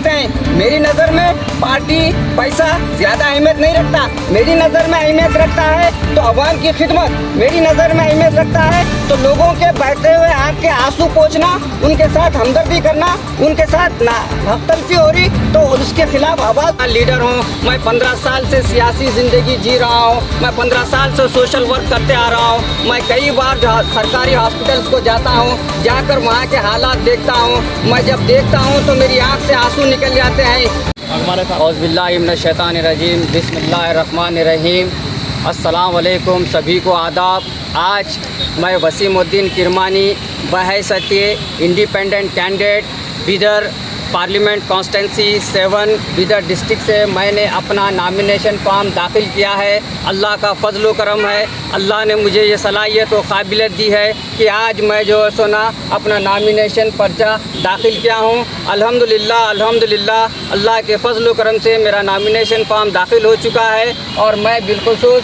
देखते हैं। मेरी नज़र में पार्टी पैसा ज़्यादा अहमियत नहीं रखता। मेरी नज़र में अहमियत रखता है तो अवाम की खिदमत। मेरी नज़र में अहमियत रखता है तो लोगों के बहते हुए आँख के आंसू पोंछना, उनके साथ हमदर्दी करना, उनके साथ ना हकतलफी हो रही तो उसके खिलाफ आवाज़। लीडर हूँ मैं, 15 साल से सियासी ज़िंदगी जी रहा हूँ। मैं 15 साल से सोशल वर्क करते आ रहा हूँ। मैं कई बार सरकारी हॉस्पिटल्स को जाता हूँ, जाकर वहाँ के हालात देखता हूँ। मैं जब देखता हूँ तो मेरी आँख से आंसू निकल जाते हैं। औज़ुबिल्लाहि मिनश्शैतानिर्रजीम, बिस्मिल्लाहिर्रहमानिर्रहीम। अस्सलाम वालेकुम, सभी को आदाब। आज मैं वसीमुद्दीन किरमानी बहैसियत independent candidate Bidar parliament constituency 7 Bidar district से मैंने अपना नॉमिनेशन फॉर्म दाखिल किया है। अल्लाह का फजल व करम है, अल्लाह ने मुझे ये सलाहियत और काबिलियत दी है कि आज मैं जो है सो ना अपना नॉमिनेशन पर्चा दाखिल किया हूँ। अल्हम्दुलिल्लाह अल्हम्दुलिल्लाह, अल्लाह के फजल व करम से मेरा नॉमिनेशन फॉर्म दाखिल हो चुका है। और मैं बिलखुसूस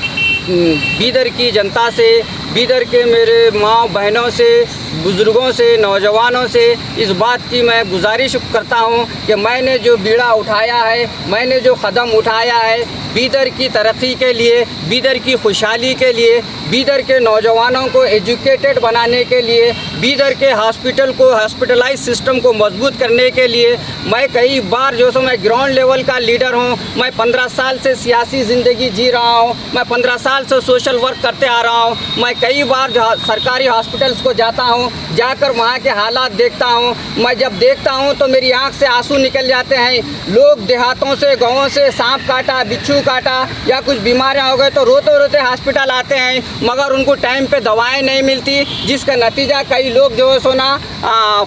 बिदर की जनता से, बिदर के मेरे माँ बहनों से, बुज़ुर्गों से, नौजवानों से इस बात की मैं गुजारिश करता हूँ कि मैंने जो बीड़ा उठाया है, मैंने जो कदम उठाया है बिदर की तरक्की के लिए, बिदर की खुशहाली के लिए, बिदर के नौजवानों को एजुकेटेड बनाने के लिए, बिदर के हॉस्पिटल को, हॉस्पिटलाइज सिस्टम को मजबूत करने के लिए मैं कई बार जो सो मैं ग्राउंड लेवल का लीडर हूँ। मैं 15 साल से सियासी ज़िंदगी जी रहा हूँ। मैं 15 साल से सोशल वर्क करते आ रहा हूँ। मैं कई बार सरकारी हॉस्पिटल्स को जाता हूँ, जाकर वहाँ के हालात देखता हूँ। मैं जब देखता हूँ तो मेरी आँख से आंसू निकल जाते हैं। लोग देहातों से, गाँवों से सांप काटा, बिच्छू काटा या कुछ बीमारियाँ हो गए तो रोते रोते हॉस्पिटल आते हैं, मगर उनको टाइम पे दवाएं नहीं मिलती, जिसका नतीजा कई लोग जो है सोना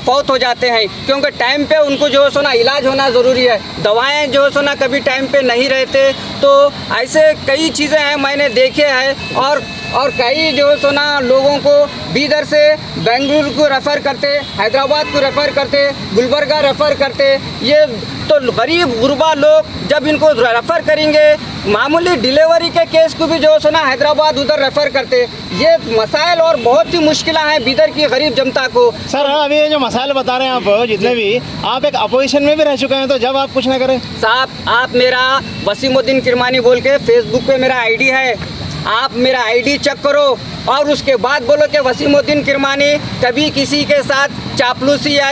फौत हो जाते हैं। क्योंकि टाइम पे उनको जो है सोना इलाज होना ज़रूरी है, दवाएं जो है सोना कभी टाइम पे नहीं रहते। तो ऐसे कई चीज़ें हैं मैंने देखे हैं। और कई जो है सोना लोगों को बिदर से बेंगलुरु को रेफ़र करते, हैदराबाद को रेफ़र करते, गुलबर्गा रेफ़र करते। ये तो गरीब गुरबा लोग जब इनको रेफ़र करेंगे, मामूली डिलीवरी के केस को भी जो है ना हैदराबाद उधर रेफ़र करते। ये मसाइल और बहुत सी मुश्किलें हैं बिदर की गरीब जनता को। सर अभी ये जो मसाइल बता रहे हैं आप, जितने भी आप एक अपोजिशन में भी रह चुके हैं, तो जब आप कुछ ना करें साहब, आप मेरा वसीमुद्दीन किरमानी बोल के फेसबुक पे मेरा आईडी है, आप मेरा आईडी चेक करो और उसके बाद बोलो कि वसीमुद्दीन किरमानी कभी किसी के साथ चापलूसी या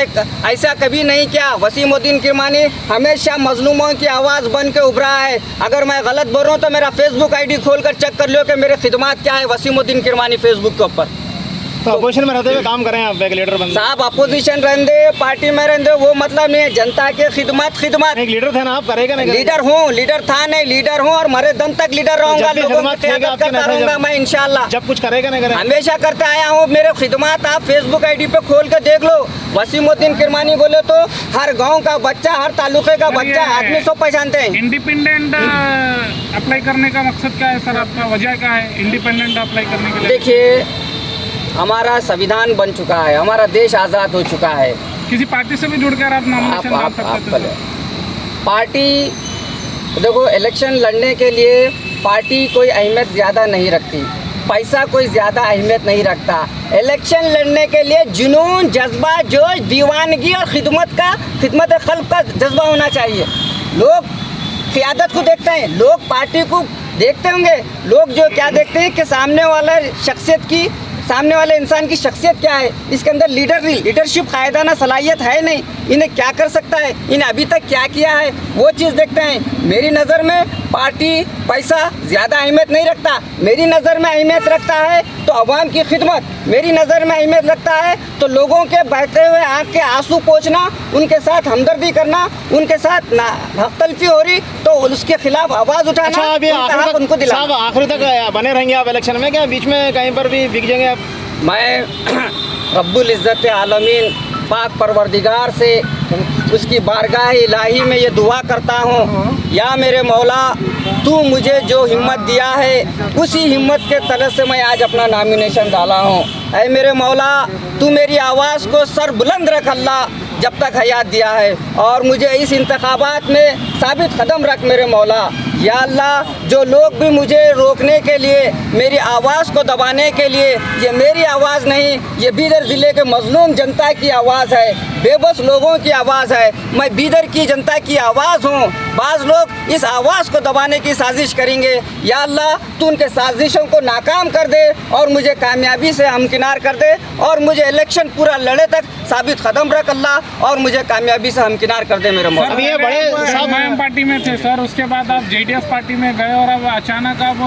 ऐसा कभी नहीं किया। वसीमुद्दीन किरमानी हमेशा मजलूमों की आवाज़ बन के उभरा है। अगर मैं गलत बोल रहा हूँ तो मेरा फेसबुक आईडी खोल कर चेक कर लो कि मेरे खिदमत क्या है वसीमुद्दीन किरमानी फेसबुक के ऊपर। तो अपोजिशन में रहते हुए काम करें आप, एक लीडर बन साहब, अपोजिशन रहते पार्टी में रहते वो मतलब नहीं है। जनता के खिदमत एक लीडर थे ना आप, करेगा नहीं? लीडर हूँ, लीडर था नहीं, लीडर हूँ और मरे दम तक लीडर रहूँगा। लोगों की क़यादत करता रहूँगा मैं इंशाल्लाह। जब कुछ करेगा नहीं करेगा, हमेशा करते आया हूँ। मेरे खिदमत आप फेसबुक आईडी पे खोल के देख लो। वसीमुद्दीन किरमानी बोले तो हर गाँव का बच्चा, हर तालुके का बच्चा, आदमी सब पहचानते हैं। इंडिपेंडेंट अप्लाई करने का मकसद क्या है सर आपका, वजह क्या है इंडिपेंडेंट अप्लाई करने के लिए? देखिए, हमारा संविधान बन चुका है, हमारा देश आज़ाद हो चुका है। किसी पार्टी से भी जुड़कर आप नॉमिनेशन डाल सकते थे? पार्टी देखो, इलेक्शन लड़ने के लिए पार्टी कोई अहमियत ज़्यादा नहीं रखती, पैसा कोई ज़्यादा अहमियत नहीं रखता। इलेक्शन लड़ने के लिए जुनून, जज्बा, जोश, दीवानगी और खिदमत खल्क़ का जज्बा होना चाहिए। लोग क़यादत को देखते हैं, लोग पार्टी को देखते होंगे। लोग जो क्या देखते हैं कि सामने वाले इंसान की शख्सियत क्या है, इसके अंदर लीडरशिप कायदाना सलाहियत है नहीं, इन्हें क्या कर सकता है, इन्हें अभी तक क्या किया है, वो चीज़ देखते हैं। मेरी नज़र में पार्टी पैसा ज़्यादा अहमियत नहीं रखता। मेरी नज़र में अहमियत रखता है तो अवाम की खिदमत। मेरी नज़र में अहमियत रखता है तो लोगों के बहते हुए आँख के आंसू पोंछना, उनके साथ हमदर्दी करना, उनके साथ हकतलफी हो रही तो उसके खिलाफ आवाज़ उठाना। अच्छा, अभी उनको दिला आखिर तक बने रहेंगे आप इलेक्शन में, क्या बीच में कहीं पर भी बिक जाएंगे आप? मैं रब्बुल इज़्ज़त आलमीन पाक परवरदिगार से उसकी बारगाह इलाही में ये दुआ करता हूँ, या मेरे मौला, तू मुझे जो हिम्मत दिया है उसी हिम्मत के तले से मैं आज अपना नॉमिनेशन डाला हूँ। ऐ मेरे मौला, तू मेरी आवाज़ को सर बुलंद रख अल्लाह, जब तक हयात दिया है, और मुझे इस इंतखाबात में साबित कदम रख मेरे मौला। या अल्लाह, जो लोग भी मुझे रोकने के लिए, मेरी आवाज़ को दबाने के लिए, ये मेरी आवाज़ नहीं, ये बीदर ज़िले के मजलूम जनता की आवाज़ है, बेबस लोगों की आवाज़ है। मैं बीदर की जनता की आवाज़ हूँ। बाज़ लोग इस आवाज़ को दबाने की साजिश करेंगे। या अल्लाह, तू उनके साजिशों को नाकाम कर दे और मुझे कामयाबी से हमकिनार कर दे और मुझे इलेक्शन पूरा लड़े तक साबित कदम रख अल्लाह और मुझे कामयाबी से हमकिनार कर दे मेरे मौला। अब ये बड़े सब एमआईएम पार्टी में थे सर, उसके बाद आप जेडीएस पार्टी में गए और अब अचानक आप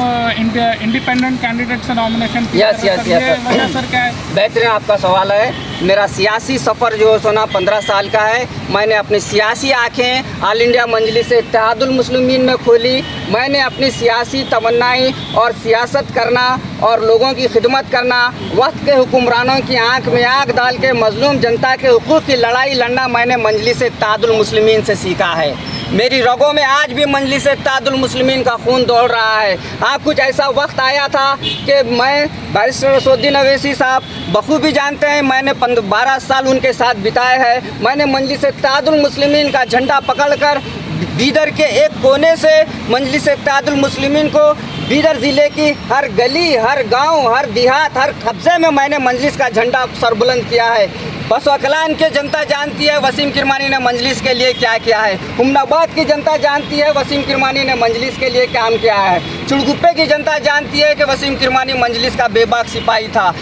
इंडिपेंडेंट कैंडिडेट से नॉमिनेशन यस यस यस वजह सर क्या है? बेहतरीन आपका सवाल है। मेरा सियासी सफ़र जो है सो ना 15 साल का है। मैंने अपनी सियासी आँखें ऑल इंडिया मजलिस इत्तेहादुल मुस्लिमीन में खोली। मैंने अपनी सियासी तमन्नाएं और सियासत करना और लोगों की खिदमत करना, वक्त के हुक्मरानों की आँख में आँख डाल के मजलूम जनता के हुकूक़ की लड़ाई लड़ना मैंने मजलिस इत्तेहादुल मुस्लिमीन से सीखा है। मेरी रगों में आज भी मजलिस इत्तेहादुल मुस्लिमीन का खून दौड़ रहा है। हाँ, कुछ ऐसा वक्त आया था कि मैं बैरिस्टर असदुद्दीन अवैसी साहब बखूबी जानते हैं, मैंने 12 साल उनके साथ बिताए हैं। मैंने मजलिस इत्तेहादुल मुस्लिमीन का झंडा पकड़कर बीदर के एक कोने से मजलिस इत्तेहादुल मुस्लिमीन को बीदर ज़िले की हर गली, हर गांव, हर देहात, हर कब्ज़े में मैंने मजलिस का झंडा सरबुलंद किया है। बस अकलान की जनता जानती है वसीम किरमानी ने मजलिस के लिए क्या किया है। हुमनाबाद की जनता जानती है वसीम किरमानी ने मजलिस के लिए काम किया है। चुड़गुप्पे की जनता जानती है कि वसीम किरमानी मजलिस का बेबाक सिपाही था।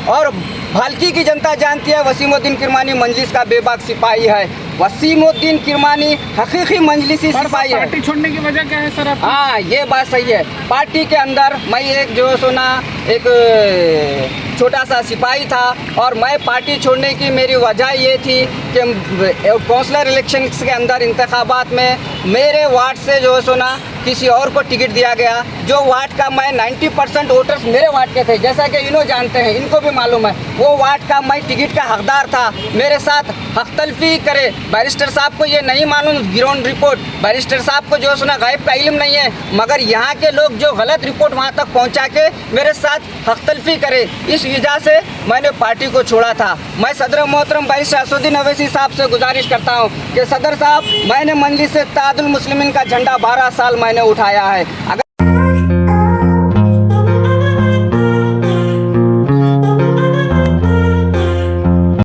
और भालकी की जनता जानती है वसीमुद्दीन किरमानी मजलिस का बेबाक सिपाही है। वसीमुद्दीन किरमानी हकीकी मजलिसी सिपाही है। पार्टी छोड़ने की वजह क्या है सर आप? हाँ, ये बात सही है। पार्टी के अंदर मैं एक जो सुना एक छोटा सा सिपाही था और मैं पार्टी छोड़ने की मेरी वजह ये थी कि कौंसलर इलेक्शन के अंदर इंतखाबात में मेरे वार्ड से जो सुना किसी और को टिकट दिया गया, जो वार्ड का मैं 90% वोटर्स मेरे वार्ड के थे, जैसा कि इन्हों जानते हैं, इनको भी मालूम है। वो वार्ड का मैं टिकट का हकदार था। मेरे साथ हक तलफी करे। बैरिस्टर साहब को ये नहीं मालूम ग्राउंड रिपोर्ट, बैरिस्टर साहब को जो सुना गायब का इल्म नहीं है, मगर यहाँ के लोग जो गलत रिपोर्ट वहाँ तक पहुँचा के मेरे साथ हक तलफी करे, इस वजह से मैंने पार्टी को छोड़ा था। मैं सदर मोहतरम बैरिस्टर असदुद्दीन अवैसी साहब से गुजारिश करता हूँ कि सदर साहब, मैंने मजलिस इत्तेहादुल मुस्लिमीन का झंडा 12 साल मैंने उठाया है। अगर